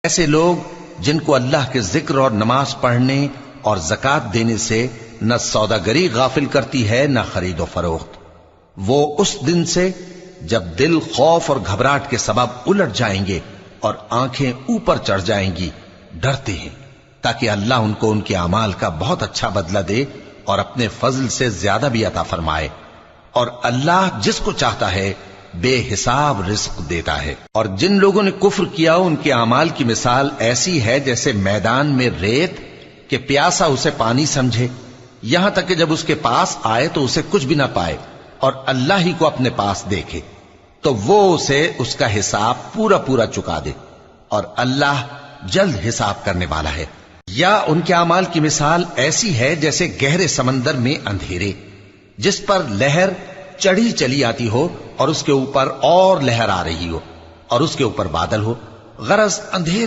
ایسے لوگ جن کو اللہ کے ذکر اور نماز پڑھنے اور زکات دینے سے نہ سوداگری غافل کرتی ہے نہ خرید و فروخت، وہ اس دن سے جب دل خوف اور گھبراہٹ کے سبب الٹ جائیں گے اور آنکھیں اوپر چڑھ جائیں گی ڈرتے ہیں، تاکہ اللہ ان کو ان کے اعمال کا بہت اچھا بدلہ دے اور اپنے فضل سے زیادہ بھی عطا فرمائے، اور اللہ جس کو چاہتا ہے بے حساب رزق دیتا ہے۔ اور جن لوگوں نے کفر کیا ان کے اعمال کی مثال ایسی ہے جیسے میدان میں ریت کہ پیاسا اسے پانی سمجھے، یہاں تک کہ جب اس کے پاس آئے تو اسے کچھ بھی نہ پائے اور اللہ ہی کو اپنے پاس دیکھے تو وہ اسے اس کا حساب پورا پورا چکا دے، اور اللہ جلد حساب کرنے والا ہے۔ یا ان کے اعمال کی مثال ایسی ہے جیسے گہرے سمندر میں اندھیرے جس پر لہر چڑھی چلی آتی ہو اور اس کے اوپر اور لہر آ رہی ہو اور اس کے اوپر بادل ہو، غرض اندھیرے